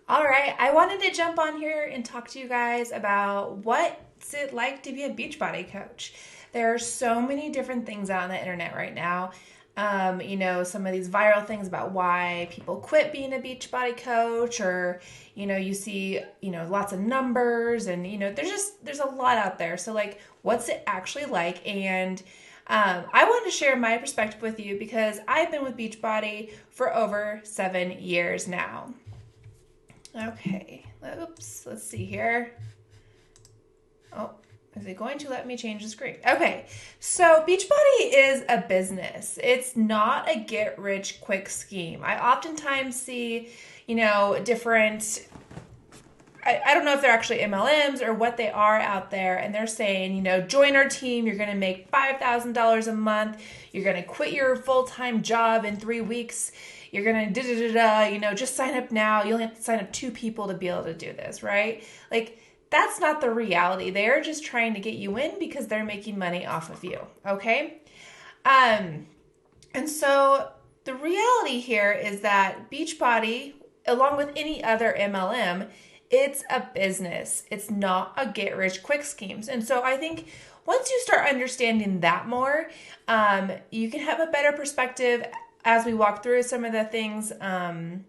All right, I wanted to jump on here and talk to you guys about what's it like to be a Beachbody coach. There are so many different things out on the internet right now. Some of these viral things about why people quit being a Beachbody coach, or you see, lots of numbers, and there's a lot out there. So like, what's it actually like? And I wanted to share my perspective with you because I've been with Beachbody for over 7 years now. Okay, oops, let's see here. Oh, is it going to let me change the screen? Okay, so Beachbody is a business. It's not a get rich quick scheme. I oftentimes see, different, I don't know if they're actually MLMs or what they are out there, and they're saying, join our team, you're going to make $5,000 a month, you're going to quit your full-time job in 3 weeks, you're going to just sign up now. You only have to sign up 2 people to be able to do this, right? Like, that's not the reality. They're just trying to get you in because they're making money off of you, okay? And so the reality here is that Beachbody, along with any other MLM, it's a business. It's not a get rich quick schemes. And so I think once you start understanding that more, you can have a better perspective as we walk through some of the things. I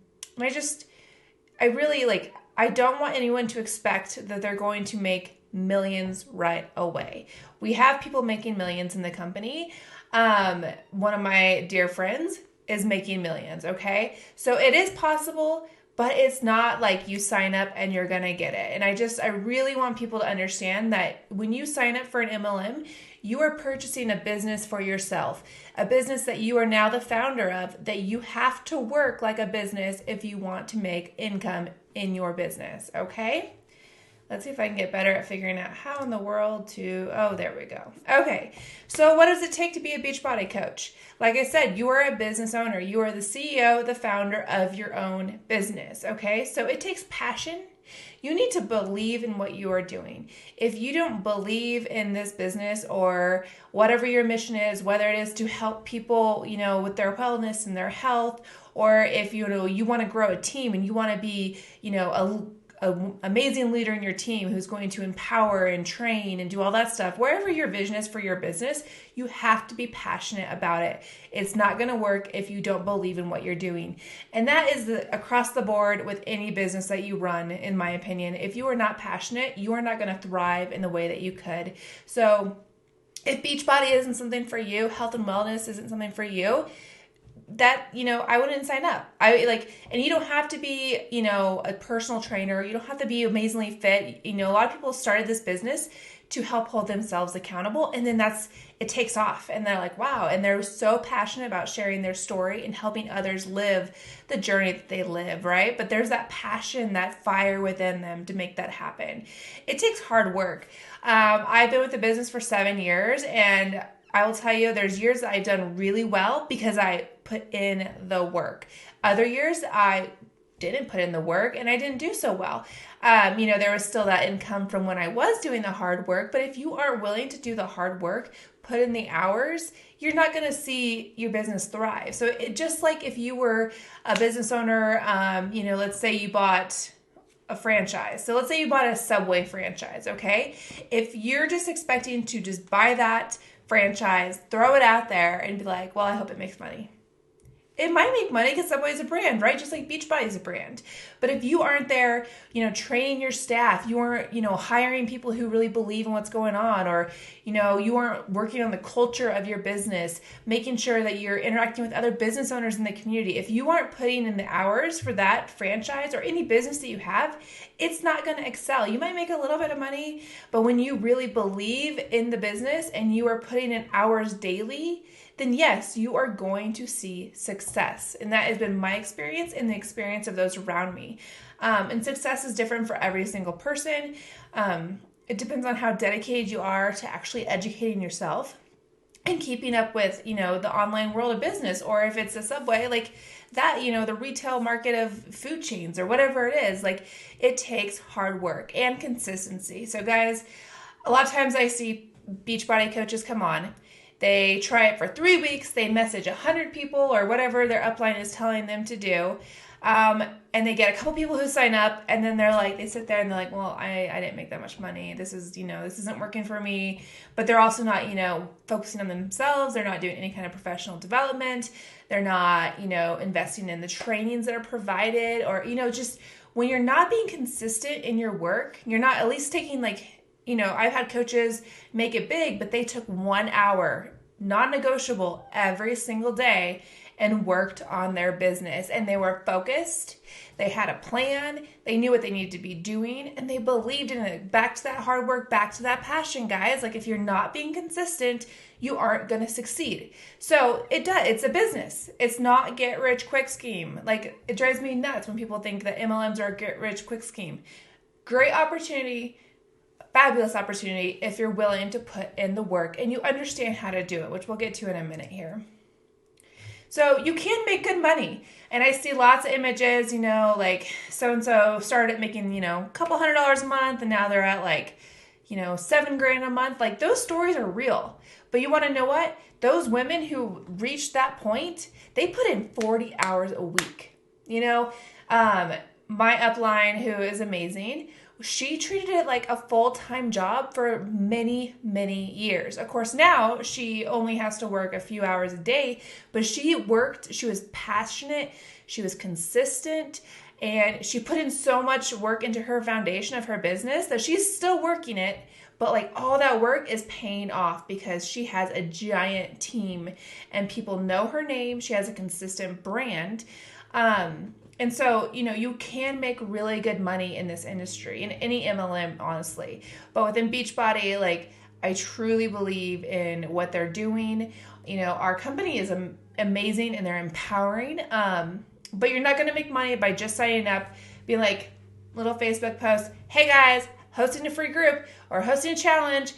don't want anyone to expect that they're going to make millions right away. We have people making millions in the company. One of my dear friends is making millions, okay? So it is possible, but it's not like you sign up and you're going to get it. And I really want people to understand that when you sign up for an MLM, you are purchasing a business for yourself, a business that you are now the founder of, that you have to work like a business if you want to make income in your business, okay? Let's see if I can get better at figuring out how in the world oh, there we go. Okay, so what does it take to be a Beachbody coach? Like I said, you are a business owner. You are the CEO, the founder of your own business, okay? So it takes passion. You need to believe in what you are doing. If you don't believe in this business or whatever your mission is, whether it is to help people, with their wellness and their health, or if you want to grow a team and you want to be, an amazing leader in your team who's going to empower and train and do all that stuff, wherever your vision is for your business, you have to be passionate about it. It's not going to work if you don't believe in what you're doing. And that is across the board with any business that you run, in my opinion. If you are not passionate, you are not going to thrive in the way that you could. So if Beachbody isn't something for you, health and wellness isn't something for you, that, I wouldn't sign up. And you don't have to be, a personal trainer. You don't have to be amazingly fit. A lot of people started this business to help hold themselves accountable. And then it takes off and they're like, wow. And they're so passionate about sharing their story and helping others live the journey that they live, right? But there's that passion, that fire within them to make that happen. It takes hard work. I've been with the business for 7 years, and I will tell you, there's years that I've done really well because I put in the work. Other years I didn't put in the work and I didn't do so well. There was still that income from when I was doing the hard work, but if you aren't willing to do the hard work, put in the hours, you're not going to see your business thrive. So it just like if you were a business owner, let's say you bought a franchise. So let's say you bought a Subway franchise, okay? If you're just expecting to just buy that franchise, throw it out there and be like, well, I hope it makes money. It might make money because Subway is a brand, right? Just like Beachbody is a brand. But if you aren't there, training your staff, you aren't, hiring people who really believe in what's going on, or, you aren't working on the culture of your business, making sure that you're interacting with other business owners in the community. If you aren't putting in the hours for that franchise or any business that you have, it's not going to excel. You might make a little bit of money, but when you really believe in the business and you are putting in hours daily, then yes, you are going to see success. And that has been my experience and the experience of those around me. And success is different for every single person. It depends on how dedicated you are to actually educating yourself and keeping up with, the online world of business, or if it's a Subway, like that, the retail market of food chains or whatever it is, like it takes hard work and consistency. So guys, a lot of times I see Beachbody coaches come on. They try it for 3 weeks. They message 100 people or whatever their upline is telling them to do. And they get a couple people who sign up, and then they sit there and they're like, well, I didn't make that much money. This isn't working for me. But they're also not, focusing on themselves. They're not doing any kind of professional development. They're not, investing in the trainings that are provided, or, just when you're not being consistent in your work, you're not at least taking I've had coaches make it big, but they took 1 hour, non-negotiable, every single day and worked on their business, and they were focused. They had a plan. They knew what they needed to be doing, and they believed in it. Back to that hard work, back to that passion, guys. Like, if you're not being consistent, you aren't going to succeed. So it's a business. It's not a get rich quick scheme. Like, it drives me nuts when people think that MLMs are a get rich quick scheme. Great opportunity, fabulous opportunity if you're willing to put in the work and you understand how to do it, which we'll get to in a minute here. So you can make good money. And I see lots of images, like so-and-so started making, a couple $100 a month, and now they're at $7,000 a month. Like, those stories are real. But you want to know what? Those women who reached that point, they put in 40 hours a week. My upline, who is amazing, she treated it like a full-time job for many, many years. Of course, now she only has to work a few hours a day, but she was passionate, she was consistent, and she put in so much work into her foundation of her business that she's still working it, but all that work is paying off because she has a giant team and people know her name. She has a consistent brand. And so, you can make really good money in this industry, in any MLM, honestly. But within Beachbody, I truly believe in what they're doing. Our company is amazing and they're empowering. But you're not going to make money by just signing up, being like, little Facebook post, hey guys, hosting a free group or hosting a challenge,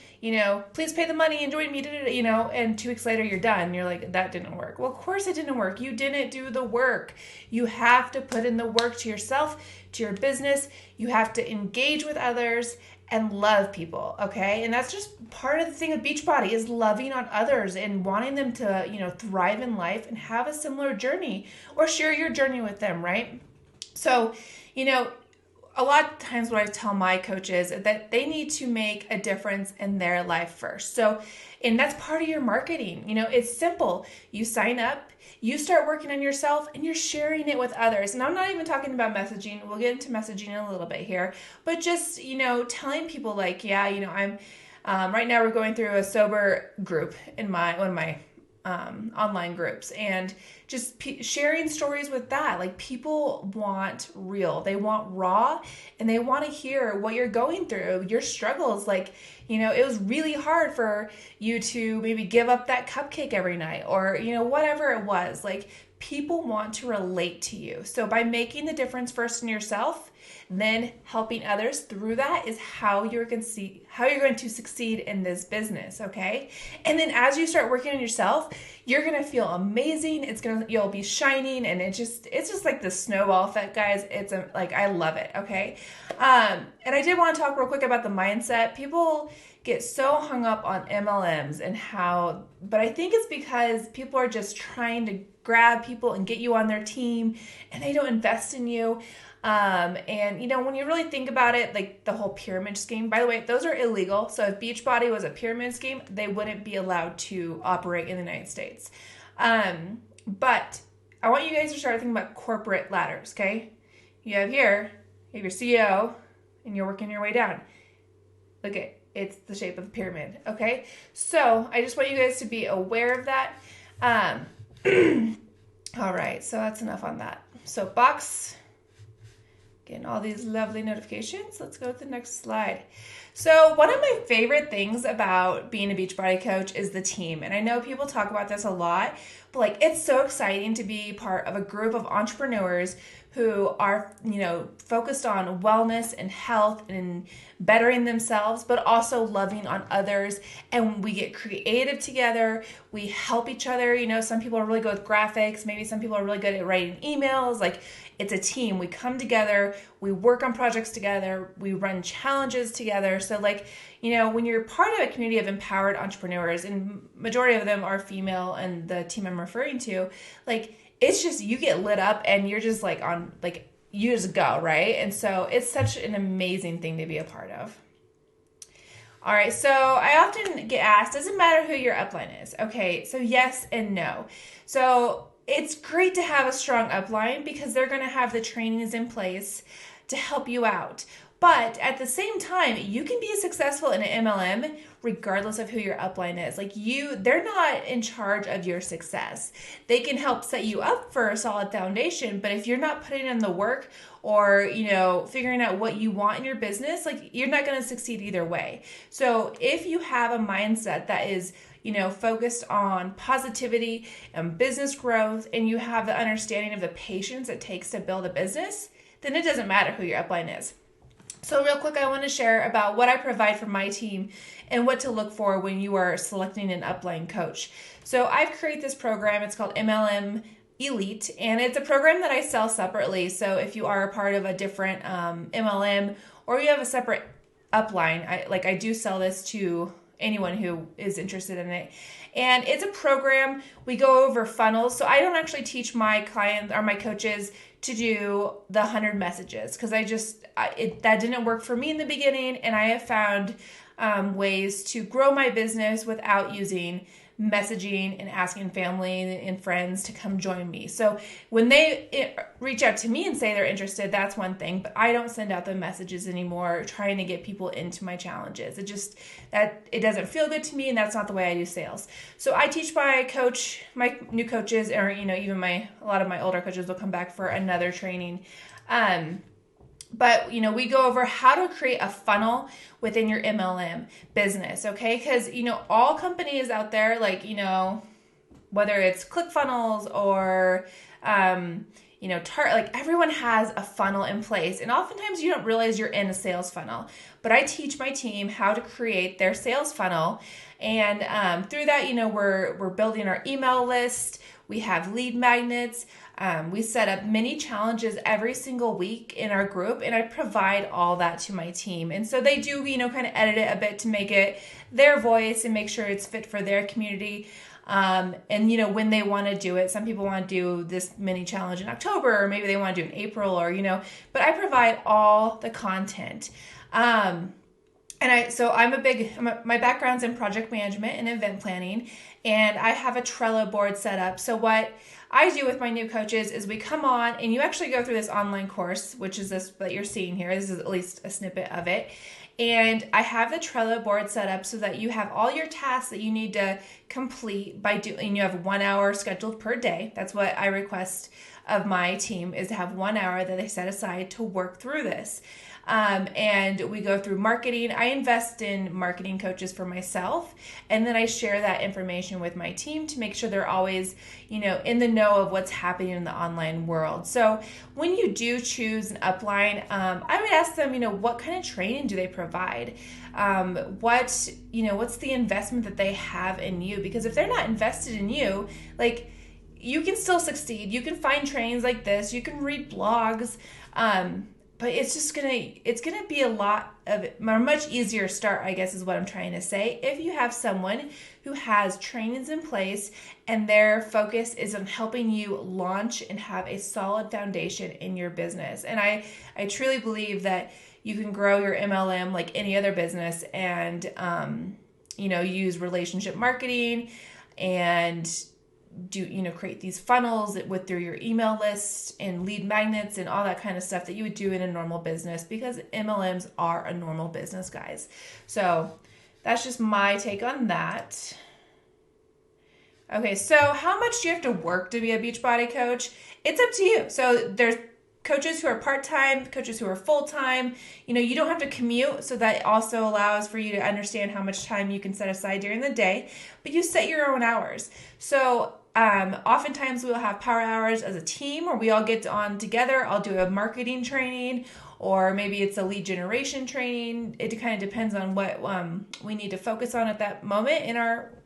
please pay the money and join me, and 2 weeks later you're done. You're like, that didn't work. Well, of course it didn't work. You didn't do the work. You have to put in the work to yourself, to your business. You have to engage with others and love people, okay? And that's just part of the thing with Beachbody, is loving on others and wanting them to, thrive in life and have a similar journey, or share your journey with them, right? So, a lot of times what I tell my coaches is that they need to make a difference in their life first. So, and that's part of your marketing. It's simple. You sign up, you start working on yourself, and you're sharing it with others. And I'm not even talking about messaging. We'll get into messaging in a little bit here. But just, telling people I'm, right now we're going through a sober group in one of my online groups, and just sharing stories with that. People want real, they want raw, and they want to hear what you're going through, your struggles. It was really hard for you to maybe give up that cupcake every night, or, whatever it was. People want to relate to you. So by making the difference first in yourself, then helping others through that is how you're going to succeed in this business, okay? And then as you start working on yourself, you're going to feel amazing. You'll be shining, and it's just like the snowball effect, guys. I love it, okay? And I did want to talk real quick about the mindset. People get so hung up on MLMs but I think it's because people are just trying to grab people and get you on their team, and they don't invest in you. And when you really think about it, the whole pyramid scheme, by the way, those are illegal. So if Beachbody was a pyramid scheme, they wouldn't be allowed to operate in the United States. But I want you guys to start thinking about corporate ladders, okay? You have your CEO, and you're working your way down. Look at, it's the shape of a pyramid, okay? So I just want you guys to be aware of that. All right, so that's enough on that. Soapbox. Getting all these lovely notifications. Let's go to the next slide. So one of my favorite things about being a Beachbody coach is the team. And I know people talk about this a lot, but it's so exciting to be part of a group of entrepreneurs who are, focused on wellness and health and bettering themselves, but also loving on others. And we get creative together. We help each other. Some people are really good with graphics. Maybe some people are really good at writing emails. It's a team. We come together. We work on projects together. We run challenges together. So when you're part of a community of empowered entrepreneurs, and majority of them are female, and the team I'm referring to, it's just, you get lit up and you're just like on, like, you just go, right? And so it's such an amazing thing to be a part of. All right, so I often get asked, does it matter who your upline is? Okay, so yes and no. So it's great to have a strong upline because they're going to have the trainings in place to help you out. But at the same time, you can be successful in an MLM regardless of who your upline is. Like, they're not in charge of your success. They can help set you up for a solid foundation, but if you're not putting in the work or, figuring out what you want in your business, like, you're not going to succeed either way. So if you have a mindset that is, focused on positivity and business growth, and you have the understanding of the patience it takes to build a business, then it doesn't matter who your upline is. So real quick, I want to share about what I provide for my team and what to look for when you are selecting an upline coach. So I've created this program. It's called MLM Elite, and it's a program that I sell separately. So if you are a part of a different MLM or you have a separate upline, I do sell this to anyone who is interested in it. And it's a program. We go over funnels. So I don't actually teach my clients or my coaches to do the 100 messages because that didn't work for me in the beginning. And I have found ways to grow my business without using messaging and asking family and friends to come join me. So when they reach out to me and say they're interested, that's one thing, but I don't send out the messages anymore trying to get people into my challenges. It doesn't feel good to me, and that's not the way I do sales. So I teach my new coaches, or even a lot of my older coaches will come back for another training. But, we go over how to create a funnel within your MLM business, okay? Because, all companies out there, whether it's ClickFunnels or, everyone has a funnel in place. And oftentimes you don't realize you're in a sales funnel. But I teach my team how to create their sales funnel. And through that, we're building our email list. We have lead magnets. We set up mini challenges every single week in our group, and I provide all that to my team. And so they do, kind of edit it a bit to make it their voice and make sure it's fit for their community. And, when they want to do it, some people want to do this mini challenge in October, or maybe they want to do it in April, or, but I provide all the content. My background's in project management and event planning, and I have a Trello board set up. So what I do with my new coaches is we come on and you actually go through this online course, which is this that you're seeing here. This is at least a snippet of it. And I have the Trello board set up so that you have all your tasks that you need to complete and you have 1 hour scheduled per day. That's what I request of my team, is to have 1 hour that they set aside to work through this. And we go through marketing. I invest in marketing coaches for myself, and then I share that information with my team to make sure they're always, in the know of what's happening in the online world. So when you do choose an upline, I would ask them, what kind of training do they provide? What's the investment that they have in you? Because if they're not invested in you, you can still succeed. You can find trainings like this. You can read blogs. But it's gonna be a much easier start, I guess is what I'm trying to say, if you have someone who has trainings in place and their focus is on helping you launch and have a solid foundation in your business. And I truly believe that you can grow your MLM like any other business and use relationship marketing and create these funnels through your email list and lead magnets and all that kind of stuff that you would do in a normal business, because MLMs are a normal business, guys. So that's just my take on that. Okay, so how much do you have to work to be a Beachbody coach? It's up to you. So there's coaches who are part-time, coaches who are full-time. You don't have to commute, so that also allows for you to understand how much time you can set aside during the day, but you set your own hours. So oftentimes we'll have power hours as a team where we all get on together. I'll do a marketing training, or maybe it's a lead generation training. It kind of depends on what we need to focus on at that moment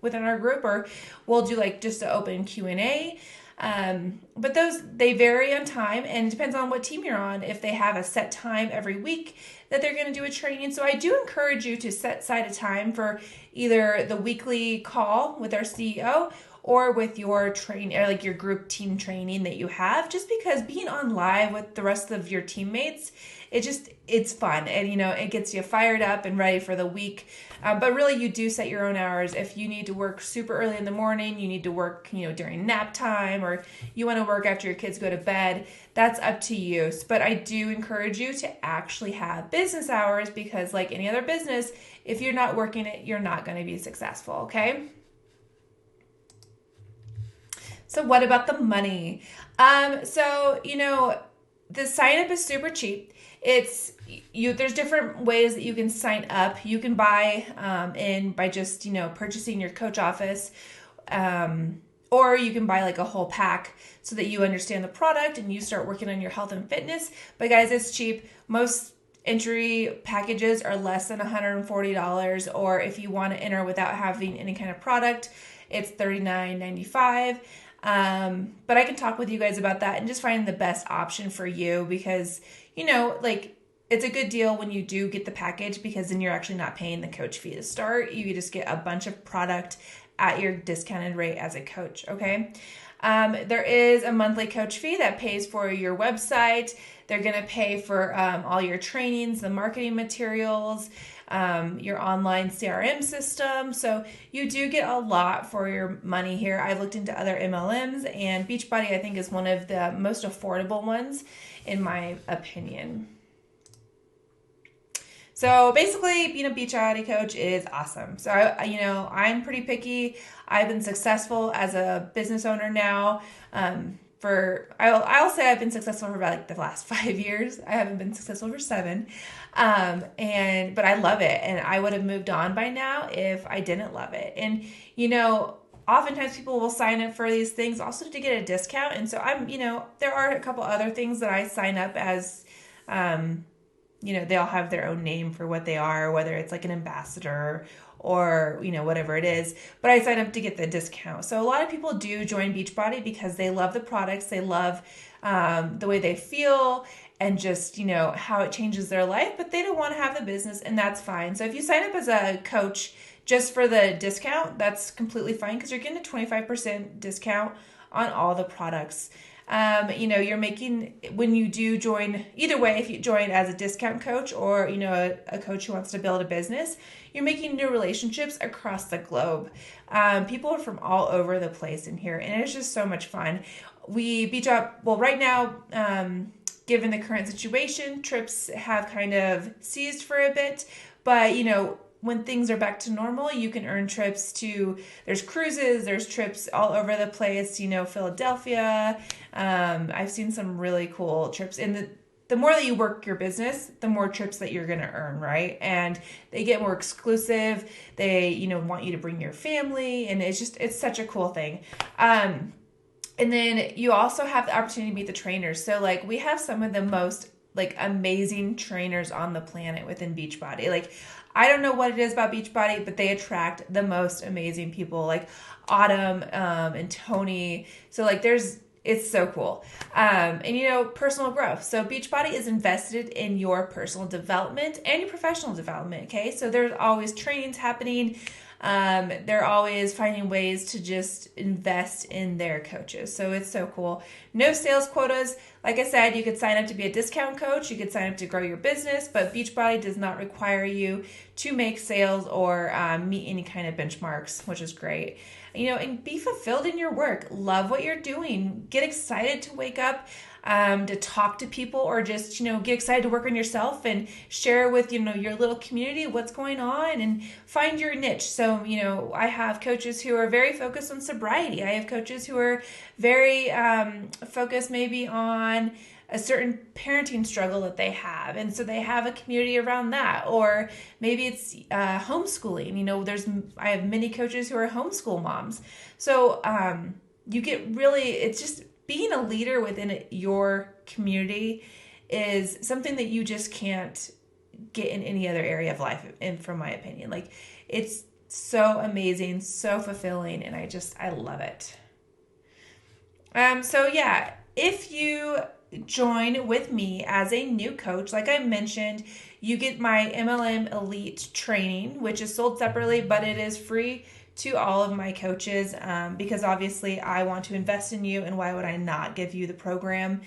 within our group, or we'll do just an open Q&A. But they vary on time, and it depends on what team you're on. If they have a set time every week that they're going to do a training. So I do encourage you to set aside a time for either the weekly call with our CEO or with your or like your group team training that you have, just because being on live with the rest of your teammates, it's fun, and it gets you fired up and ready for the week. But really, you do set your own hours. If you need to work super early in the morning, you need to work during nap time, or you want to work after your kids go to bed, that's up to you. But I do encourage you to actually have business hours, because like any other business, if you're not working it, you're not going to be successful. Okay. So what about the money? The sign up is super cheap. There's different ways that you can sign up. You can buy in by just purchasing your coach office, or you can buy like a whole pack so that you understand the product and you start working on your health and fitness. But guys, it's cheap. Most entry packages are less than $140, or if you want to enter without having any kind of product, it's $39.95. But I can talk with you guys about that and just find the best option for you, because it's a good deal when you do get the package, because then you're actually not paying the coach fee to start. You just get a bunch of product at your discounted rate as a coach. Okay. There is a monthly coach fee that pays for your website. They're going to pay for all your trainings, the marketing materials, your online CRM system. So you do get a lot for your money here. I've looked into other MLMs, and Beachbody, I think, is one of the most affordable ones, in my opinion. So basically, being a Beachbody coach is awesome. So, I'm pretty picky. I've been successful as a business owner now. I'll say I've been successful for about the last 5 years. I haven't been successful for 7. But I love it. And I would have moved on by now if I didn't love it. And, oftentimes people will sign up for these things also to get a discount. And so there are a couple other things that I sign up as, they all have their own name for what they are, whether it's like an ambassador or, whatever it is. But I sign up to get the discount. So a lot of people do join Beachbody because they love the products. They love the way they feel and just, how it changes their life. But they don't want to have the business, and that's fine. So if you sign up as a coach just for the discount, that's completely fine, because you're getting a 25% discount on all the products. You're making, when you do join, either way, if you join as a discount coach or, a coach who wants to build a business, you're making new relationships across the globe. People are from all over the place in here, and it's just so much fun. Right now, given the current situation, trips have kind of ceased for a bit, but, when things are back to normal, you can earn trips there's cruises, there's trips all over the place, Philadelphia. I've seen some really cool trips. And the more that you work your business, the more trips that you're going to earn, right? And they get more exclusive. They, want you to bring your family, and it's such a cool thing. And then you also have the opportunity to meet the trainers. So we have some of the most amazing trainers on the planet within Beachbody. I don't know what it is about Beachbody, but they attract the most amazing people, like Autumn and Tony. So it's so cool. And personal growth. So Beachbody is invested in your personal development and your professional development. Okay. So there's always trainings happening. They're always finding ways to just invest in their coaches. So it's so cool. No sales quotas. Like I said, you could sign up to be a discount coach. You could sign up to grow your business, but Beachbody does not require you to make sales or meet any kind of benchmarks, which is great. And be fulfilled in your work. Love what you're doing. Get excited to wake up, to talk to people, or just, get excited to work on yourself and share with, your little community what's going on, and find your niche. So, I have coaches who are very focused on sobriety. I have coaches who are very focused maybe on a certain parenting struggle that they have, and so they have a community around that. Or maybe it's homeschooling. I have many coaches who are homeschool moms. So you get it's just being a leader within your community is something that you just can't get in any other area of life, and from my opinion. It's so amazing, so fulfilling, and I love it. So yeah, if you join with me as a new coach, like I mentioned, you get my MLM Elite training, which is sold separately, but it is free to all of my coaches because obviously I want to invest in you, and why would I not give you the program?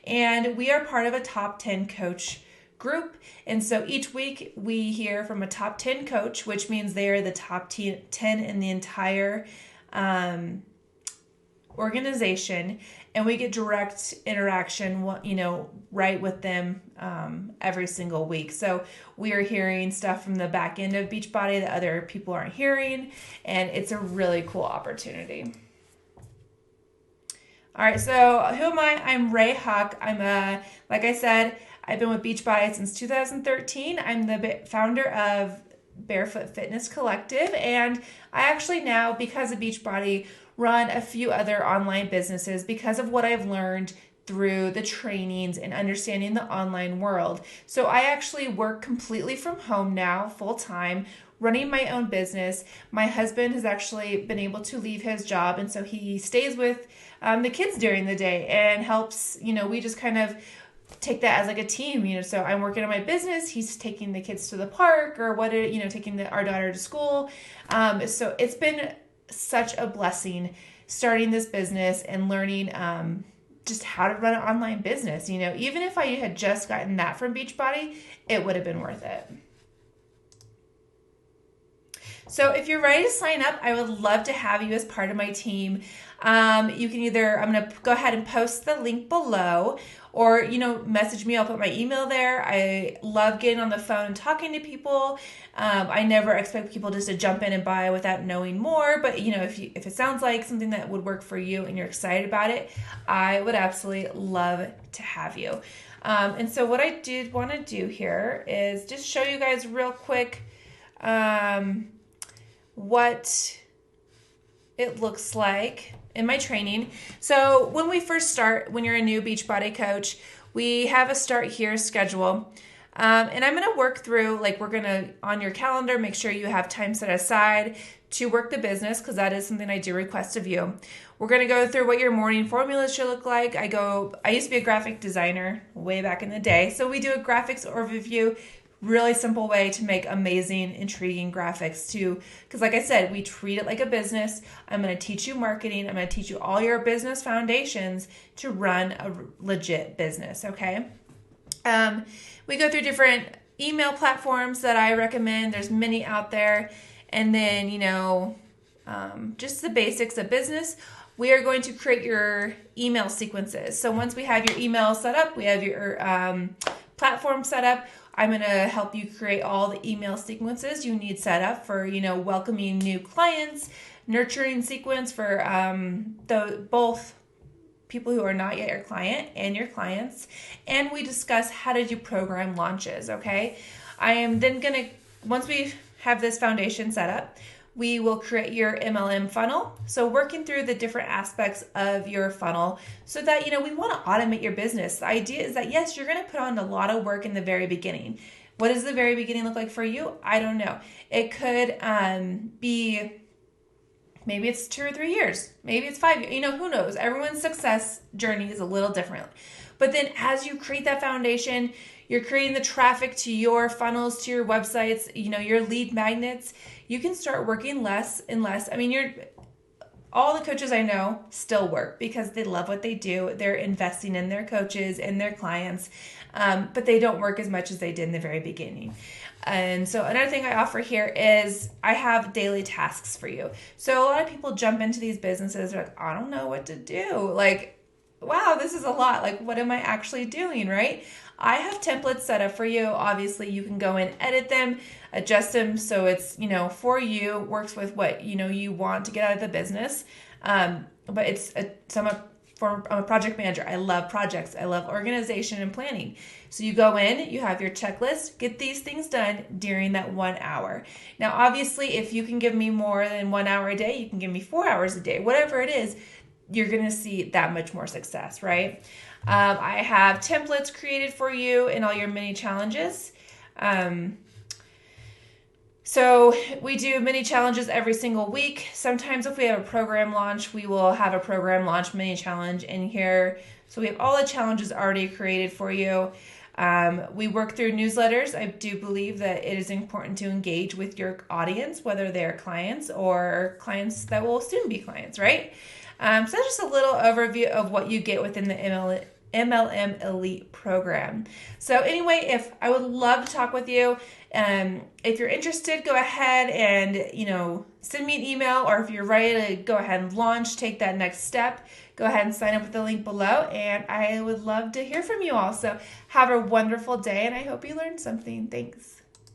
And we are part of a top 10 coach group. And so each week we hear from a top 10 coach, which means they are the top 10 in the entire organization, and we get direct interaction, right with them every single week. So we are hearing stuff from the back end of Beachbody that other people aren't hearing, and it's a really cool opportunity. All right, so who am I? I'm Ray Huck. Like I said, I've been with Beachbody since 2013. I'm the founder of Barefoot Fitness Collective, and I actually now, because of Beachbody, run a few other online businesses because of what I've learned through the trainings and understanding the online world. So I actually work completely from home now, full time, running my own business. My husband has actually been able to leave his job, and so he stays with the kids during the day and helps, we just kind of take that as like a team, so I'm working on my business, he's taking the kids to the park or taking our daughter to school. So it's been such a blessing starting this business and learning just how to run an online business. Even if I had just gotten that from Beachbody, it would have been worth it. So if you're ready to sign up, I would love to have you as part of my team. You can I'm going to go ahead and post the link below, or, message me. I'll put my email there. I love getting on the phone and talking to people. I never expect people just to jump in and buy without knowing more. But, if it sounds like something that would work for you and you're excited about it, I would absolutely love to have you. And so what I did want to do here is just show you guys real quick what it looks like in my training. So when we first start, when you're a new Beachbody coach, we have a start here schedule. And I'm going to work through, we're going to, on your calendar, make sure you have time set aside to work the business, because that is something I do request of you. We're going to go through what your morning formulas should look like. I used to be a graphic designer way back in the day. So we do a graphics overview. Really simple way to make amazing, intriguing graphics too. Because like I said, we treat it like a business. I'm going to teach you marketing. I'm going to teach you all your business foundations to run a legit business, okay? We go through different email platforms that I recommend. There's many out there. And then, just the basics of business. We are going to create your email sequences. So once we have your email set up, we have your platform set up, I'm going to help you create all the email sequences you need set up for, welcoming new clients, nurturing sequence for both people who are not yet your client and your clients. And we discuss how to do program launches, okay? I am then going to, once we have this foundation set up, we will create your MLM funnel. So working through the different aspects of your funnel so that, we want to automate your business. The idea is that, yes, you're going to put on a lot of work in the very beginning. What does the very beginning look like for you? I don't know. It could be, maybe it's 2 or 3 years. Maybe it's 5 years. Who knows? Everyone's success journey is a little different. But then as you create that foundation, you're creating the traffic to your funnels, to your websites, your lead magnets. You can start working less and less. All the coaches I know still work because they love what they do. They're investing in their coaches and their clients, but they don't work as much as they did in the very beginning. And so another thing I offer here is I have daily tasks for you. So a lot of people jump into these businesses, they're like, I don't know what to do. Wow, this is a lot. What am I actually doing, right? I have templates set up for you. Obviously, you can go and edit them, adjust them so it's, for you, works with what, you want to get out of the business. But I'm a project manager. I love projects. I love organization and planning. So you go in, you have your checklist, get these things done during that 1 hour. Now, obviously, if you can give me more than 1 hour a day, you can give me 4 hours a day, whatever it is, you're going to see that much more success, right? I have templates created for you in all your mini challenges. So we do mini challenges every single week. Sometimes if we have a program launch, we will have a program launch mini challenge in here. So we have all the challenges already created for you. We work through newsletters. I do believe that it is important to engage with your audience, whether they're clients or clients that will soon be clients, right? So that's just a little overview of what you get within the MLM Elite program. So anyway, if I would love to talk with you. If you're interested, go ahead and, send me an email, or if you're ready to go ahead and launch, take that next step, go ahead and sign up with the link below, and I would love to hear from you all. So have a wonderful day, and I hope you learned something. Thanks.